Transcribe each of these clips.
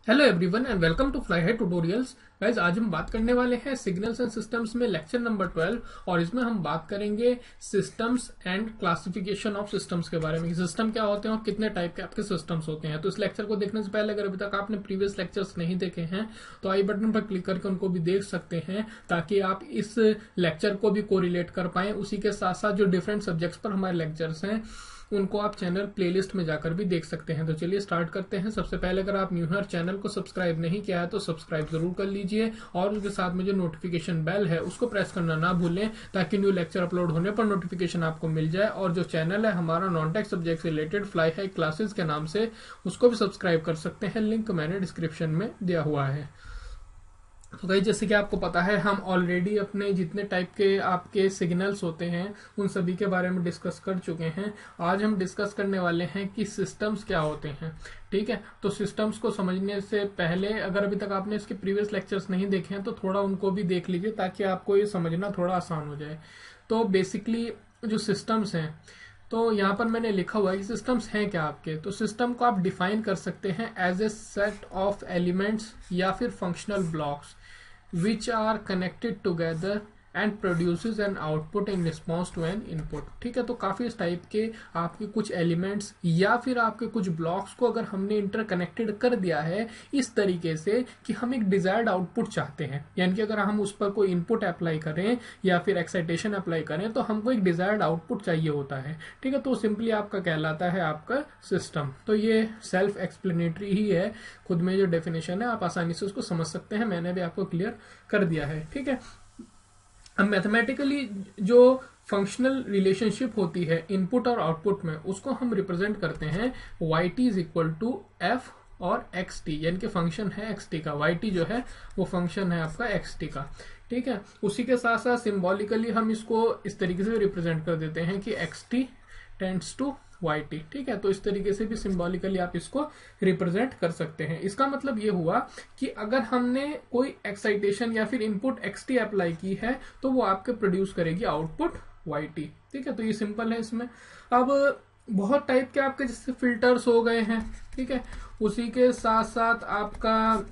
Hello everyone and welcome to Fly High tutorials. Guys, आज हम बात करने वाले हैं सिग्नल्स एंड सिस्टम्स में लेक्चर नंबर 12 और इसमें हम बात करेंगे systems and classification of systems के बारे में। सिस्टम क्या होते हैं और कितने टाइप के आपके सिस्टम्स होते हैं। तो इस लेक्चर को देखने से पहले अगर अभी तक आपने प्रीवियस लेक्चर्स नहीं देखे हैं तो आई बटन पर क्लिक करके उनको भी देख सकते हैं, ताकि आप इस लेक्चर को भी कोरिलेट कर पाए। उसी के साथ साथ जो डिफरेंट सब्जेक्ट्स पर हमारे लेक्चर्स हैं उनको आप चैनल प्लेलिस्ट में जाकर भी देख सकते हैं। तो चलिए स्टार्ट करते हैं। सबसे पहले अगर आप न्यू है चैनल को सब्सक्राइब नहीं किया है तो सब्सक्राइब जरूर कर लीजिए और उसके साथ में जो नोटिफिकेशन बेल है उसको प्रेस करना ना भूलें, ताकि न्यू लेक्चर अपलोड होने पर नोटिफिकेशन आपको मिल जाए। और जो चैनल है हमारा नॉन टेक सब्जेक्ट से रिलेटेड फ्लाई हाई क्लासेस के नाम से, उसको भी सब्सक्राइब कर सकते हैं। लिंक मैंने डिस्क्रिप्शन में दिया हुआ है। तो भाई, जैसे कि आपको पता है हम ऑलरेडी अपने जितने टाइप के आपके सिग्नल्स होते हैं उन सभी के बारे में डिस्कस कर चुके हैं। आज हम डिस्कस करने वाले हैं कि सिस्टम्स क्या होते हैं। ठीक है, तो सिस्टम्स को समझने से पहले अगर अभी तक आपने इसके प्रीवियस लेक्चर्स नहीं देखे हैं तो थोड़ा उनको भी देख लीजिए, ताकि आपको ये समझना थोड़ा आसान हो जाए। तो बेसिकली जो सिस्टम्स हैं, तो यहाँ पर मैंने लिखा हुआ है कि सिस्टम्स हैं क्या आपके। तो सिस्टम को आप डिफाइन कर सकते हैं as a set of elements या फिर functional blocks which are connected together and produces an output in response to an input। ठीक है, तो काफी इस टाइप के आपके कुछ एलिमेंट्स या फिर आपके कुछ ब्लॉक्स को अगर हमने इंटरकनेक्टेड कर दिया है इस तरीके से कि हम एक डिजायर्ड आउटपुट चाहते हैं, यानी कि अगर हम उस पर कोई इनपुट अप्लाई करें या फिर एक्साइटेशन अप्लाई करें तो हमको एक डिजायर्ड आउटपुट चाहिए होता है। ठीक है, तो सिंपली आपका कहलाता है आपका सिस्टम। तो ये सेल्फ एक्सप्लेनेटरी ही है, खुद में जो डेफिनेशन है आप आसानी से उसको समझ सकते हैं। मैंने भी आपको क्लियर कर दिया है। ठीक है, अब मैथमेटिकली जो फंक्शनल रिलेशनशिप होती है इनपुट और आउटपुट में, उसको हम रिप्रेजेंट करते हैं yt is equal to F और xt, यानी कि फंक्शन है xt का। yt जो है वो फंक्शन है आपका xt का। ठीक है, उसी के साथ साथ सिंबॉलिकली हम इसको इस तरीके से रिप्रेजेंट कर देते हैं कि xt टेंड्स टू yt। ठीक है, तो इस तरीके से भी सिंबॉलिकली आप इसको रिप्रेजेंट कर सकते हैं। इसका मतलब ये हुआ कि अगर हमने कोई एक्साइटेशन या फिर इनपुट xt अप्लाई की है तो वो आपके प्रोड्यूस करेगी आउटपुट yt। ठीक है, तो ये सिंपल है। इसमें अब बहुत टाइप के आपके जैसे फिल्टर्स हो गए हैं। ठीक है, उसी के साथ साथ आपका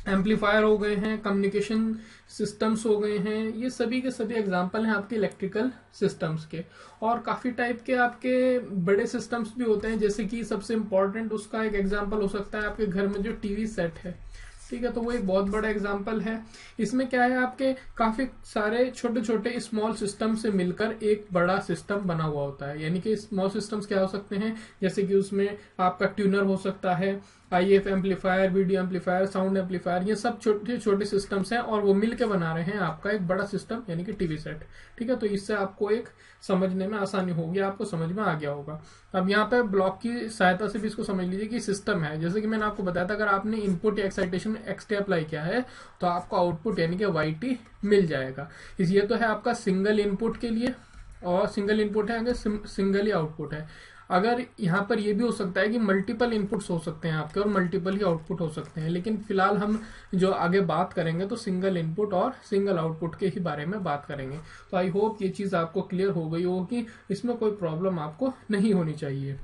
एम्पलीफायर हो गए हैं, कम्युनिकेशन सिस्टम्स हो गए हैं। ये सभी के सभी एग्जांपल हैं आपके इलेक्ट्रिकल सिस्टम्स के। और काफी टाइप के आपके बड़े सिस्टम्स भी होते हैं, जैसे कि सबसे इंपॉर्टेंट उसका एक एग्जांपल हो सकता है आपके घर में जो टीवी सेट है। ठीक है, तो वो एक बहुत बड़ा एग्जांपल है। इसमें क्या है, आपके काफी सारे छोटे छोटे स्मॉल सिस्टम से मिलकर एक बड़ा सिस्टम बना हुआ होता है। यानी कि स्मॉल सिस्टम्स क्या हो सकते हैं, जैसे कि उसमें आपका ट्यूनर हो सकता है, IF amplifier, video amplifier, sound amplifier, ये सब छोटे छोटे सिस्टम्स हैं और वो मिलके बना रहे हैं आपका एक बड़ा सिस्टम, यानी कि टीवी सेट। ठीक है, तो इससे आपको एक समझने में आसानी होगी, आपको समझ में आ गया होगा। अब यहाँ पे ब्लॉक की सहायता से भी इसको समझ लीजिए कि सिस्टम है। जैसे कि मैंने आपको बताया था, अगर आपने इनपुट या एक्साइटेशन xt अप्लाई किया है तो आपको आउटपुट यानी कि yt मिल जाएगा। ये तो है आपका सिंगल इनपुट के लिए, और सिंगल इनपुट है अगर सिंगल ही आउटपुट है। अगर यहाँ पर ये भी हो सकता है कि मल्टीपल इनपुट्स हो सकते हैं आपके और मल्टीपल ही आउटपुट हो सकते हैं, लेकिन फिलहाल हम जो आगे बात करेंगे तो सिंगल इनपुट और सिंगल आउटपुट के ही बारे में बात करेंगे। तो आई होप ये चीज आपको क्लियर हो गई होगी, इसमें कोई प्रॉब्लम आपको नहीं होनी चाहिए।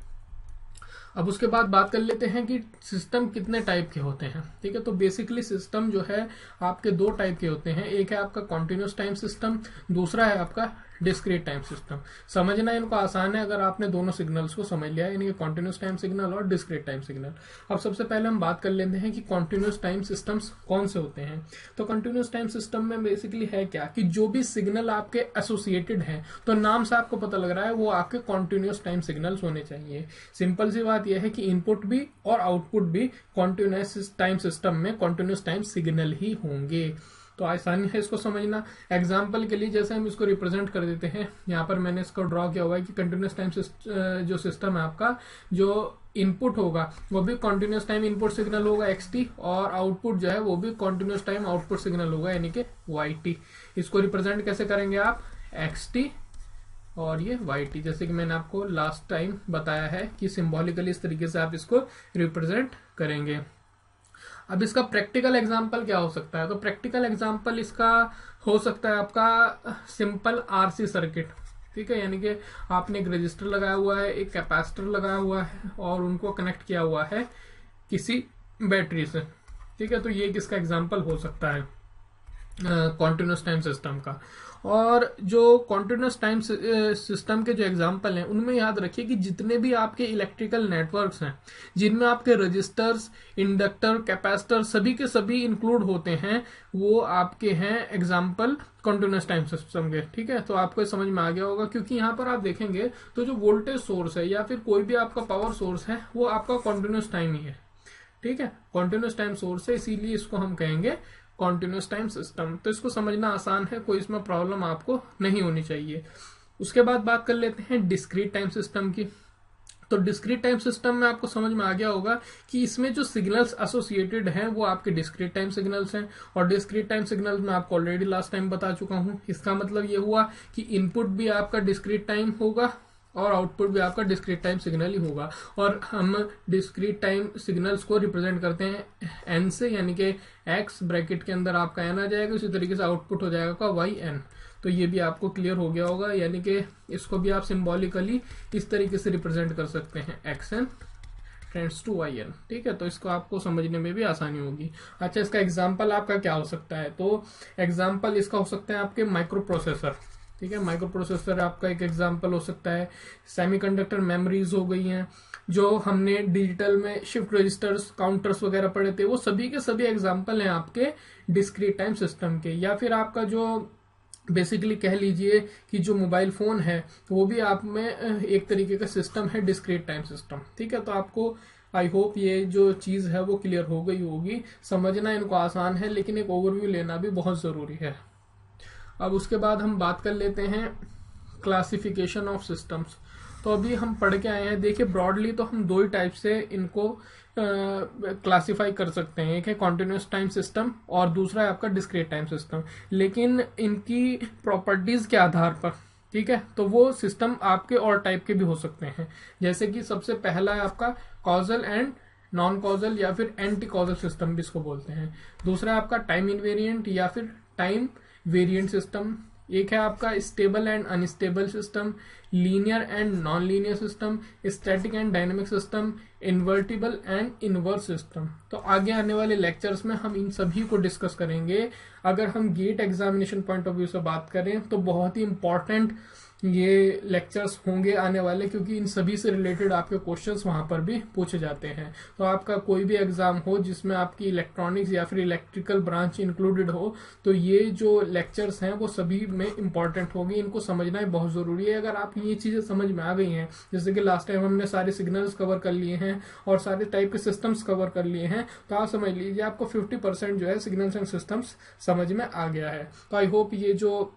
अब उसके बाद बात कर लेते हैं कि सिस्टम कितने टाइप के होते हैं। ठीक है, तो बेसिकली सिस्टम जो है आपके दो टाइप के होते हैं। एक है आपका कॉन्टिन्यूस टाइम सिस्टम, दूसरा है आपका डिस्क्रीट टाइम सिस्टम। समझना इनको आसान है अगर आपने दोनों सिग्नल्स को समझ लिया है, यानी कि कॉन्टिन्यूस टाइम सिग्नल और डिस्क्रीट टाइम सिग्नल। अब सबसे पहले हम बात कर लेते हैं कि कॉन्टिन्यूस टाइम सिस्टम्स कौन से होते हैं। तो कॉन्टिन्यूस टाइम सिस्टम में बेसिकली है क्या कि जो भी सिग्नल आपके एसोसिएटेड हैं, तो नाम से आपको पता लग रहा है वो आपके कॉन्टिन्यूस टाइम सिग्नल्स होने चाहिए। सिंपल सी बात यह है कि इनपुट भी और आउटपुट भी कॉन्टिन्यूस टाइम सिस्टम में कॉन्टिन्यूस टाइम सिग्नल ही होंगे। तो आसानी है इसको समझना। एग्जाम्पल के लिए जैसे हम इसको रिप्रेजेंट कर देते हैं, यहाँ पर मैंने इसको ड्रॉ किया हुआ है कि कंटिन्यूस टाइम जो सिस्टम है आपका, जो इनपुट होगा वो भी कंटिन्यूस टाइम इनपुट सिग्नल होगा xt, और आउटपुट जो है वो भी कंटिन्यूस टाइम आउटपुट सिग्नल होगा यानी कि yt। इसको रिप्रेजेंट कैसे करेंगे आप, xt और ये yt, जैसे कि मैंने आपको लास्ट टाइम बताया है कि सिंबॉलिकली इस तरीके से आप इसको रिप्रेजेंट करेंगे। अब इसका प्रैक्टिकल एग्जांपल क्या हो सकता है, तो प्रैक्टिकल एग्जांपल इसका हो सकता है आपका सिंपल RC सर्किट। ठीक है, यानी कि आपने एक रजिस्टर लगाया हुआ है, एक कैपेसिटर लगाया हुआ है और उनको कनेक्ट किया हुआ है किसी बैटरी से। ठीक है, तो ये किसका एग्जाम्पल हो सकता है कॉन्टिन्यूस टाइम सिस्टम का। और जो कॉन्टिन्यूस टाइम सिस्टम के जो एग्जांपल हैं उनमें याद रखिए कि जितने भी आपके इलेक्ट्रिकल नेटवर्क्स हैं जिनमें आपके रजिस्टर्स, इंडक्टर, कैपेसिटर सभी के सभी इंक्लूड होते हैं, वो आपके हैं एग्जांपल कॉन्टिन्यूस टाइम सिस्टम के। ठीक है, तो आपको समझ में आ गया होगा, क्योंकि यहाँ पर आप देखेंगे तो जो वोल्टेज सोर्स है या फिर कोई भी आपका पावर सोर्स है वो आपका कॉन्टिन्यूस टाइम ही है। ठीक है, कॉन्टिन्यूस टाइम सोर्स है, इसीलिए इसको हम कहेंगे कॉन्टिन्यूस टाइम सिस्टम। तो इसको समझना आसान है, कोई इसमें प्रॉब्लम आपको नहीं होनी चाहिए। उसके बाद बात कर लेते हैं डिस्क्रीट टाइम सिस्टम की। तो डिस्क्रीट टाइम सिस्टम में आपको समझ में आ गया होगा कि इसमें जो सिग्नल्स एसोसिएटेड हैं वो आपके डिस्क्रीट टाइम सिग्नल्स हैं। और डिस्क्रीट टाइम सिग्नल्स में आपको ऑलरेडी लास्ट टाइम बता चुका हूं। इसका मतलब ये हुआ कि इनपुट भी आपका डिस्क्रीट टाइम होगा और आउटपुट भी आपका डिस्क्रीट टाइम सिग्नल ही होगा। और हम डिस्क्रीट टाइम सिग्नल्स को रिप्रेजेंट करते हैं एन से, यानी कि एक्स ब्रैकेट के अंदर आपका एन आ जाएगा, उसी तरीके से आउटपुट हो जाएगा का वाई एन। तो ये भी आपको क्लियर हो गया होगा, यानी कि इसको भी आप सिंबॉलिकली इस तरीके से रिप्रेजेंट कर सकते हैं, X N tends to Y N. ठीक है, तो इसको आपको समझने में भी आसानी होगी। अच्छा, इसका एग्जाम्पल आपका क्या हो सकता है? तो एग्जाम्पल इसका हो सकता है आपके माइक्रो प्रोसेसर। ठीक है, माइक्रो प्रोसेसर आपका एक एग्जांपल हो सकता है। सेमीकंडक्टर मेमोरीज हो गई हैं, जो हमने डिजिटल में शिफ्ट रजिस्टर्स, काउंटर्स वगैरह पढ़े थे, वो सभी के सभी एग्जांपल हैं आपके डिस्क्रीट टाइम सिस्टम के। या फिर आपका जो बेसिकली कह लीजिए कि जो मोबाइल फोन है वो भी आप में एक तरीके का सिस्टम है, डिस्क्रीट टाइम सिस्टम। ठीक है, तो आपको आई होप ये जो चीज है वो क्लियर हो गई होगी। समझना इनको आसान है, लेकिन एक ओवरव्यू लेना भी बहुत जरूरी है। अब उसके बाद हम बात कर लेते हैं क्लासिफिकेशन ऑफ सिस्टम्स। तो अभी हम पढ़ के आए हैं, देखिए ब्रॉडली तो हम दो ही टाइप से इनको क्लासिफाई कर सकते हैं। एक है कॉन्टिन्यूस टाइम सिस्टम और दूसरा है आपका डिस्क्रीट टाइम सिस्टम। लेकिन इनकी प्रॉपर्टीज के आधार पर, ठीक है, तो वो सिस्टम आपके और टाइप के भी हो सकते हैं। जैसे कि सबसे पहला है आपका कॉजल एंड नॉन कॉजल या फिर एंटी कॉजल सिस्टम भी इसको बोलते हैं। दूसरा है आपका टाइम इनवेरिएंट या फिर टाइम वेरिएंट सिस्टम। एक है आपका stable and unstable system, linear and non linear system, static and dynamic system, invertible and inverse system. तो आगे आने वाले लेक्चर्स में हम इन सभी को डिस्कस करेंगे। अगर हम GATE examination point of view से बात करें तो बहुत ही इंपॉर्टेंट ये लेक्चर्स होंगे आने वाले, क्योंकि इन सभी से रिलेटेड आपके क्वेश्चंस वहां पर भी पूछे जाते हैं। तो आपका कोई भी एग्जाम हो जिसमें आपकी इलेक्ट्रॉनिक्स या फिर इलेक्ट्रिकल ब्रांच इंक्लूडेड हो, तो ये जो लेक्चर्स हैं वो सभी में इंपॉर्टेंट होगी। इनको समझना ही बहुत जरूरी है। अगर आप ये चीजें समझ में आ गई हैं, जैसे कि लास्ट टाइम हमने सारे सिग्नल्स कवर कर लिए हैं और सारे टाइप के सिस्टम्स कवर कर लिए हैं, तो आप समझ लीजिए आपको 50% जो है सिग्नल्स एंड सिस्टम्स समझ में आ गया है। तो आई होप ये जो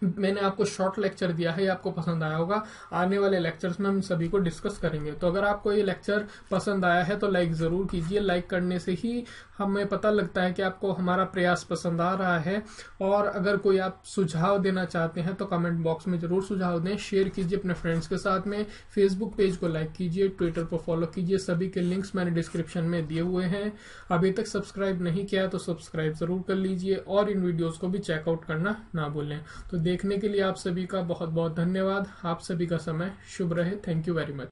मैंने आपको शॉर्ट लेक्चर दिया है ये आपको पसंद आया होगा। आने वाले लेक्चर्स में हम सभी को डिस्कस करेंगे। तो अगर आपको ये लेक्चर पसंद आया है तो लाइक जरूर कीजिए। लाइक करने से ही हमें पता लगता है कि आपको हमारा प्रयास पसंद आ रहा है। और अगर कोई आप सुझाव देना चाहते हैं तो कमेंट बॉक्स में जरूर सुझाव दें। शेयर कीजिए अपने फ्रेंड्स के साथ में। फेसबुक पेज को लाइक कीजिए, ट्विटर पर फॉलो कीजिए। सभी के लिंक्स मैंने डिस्क्रिप्शन में दिए हुए हैं। अभी तक सब्सक्राइब नहीं किया तो सब्सक्राइब जरूर कर लीजिए और इन वीडियोस को भी चेकआउट करना ना भूलें। तो देखने के लिए आप सभी का बहुत बहुत धन्यवाद। आप सभी का समय शुभ रहे। Thank you very much.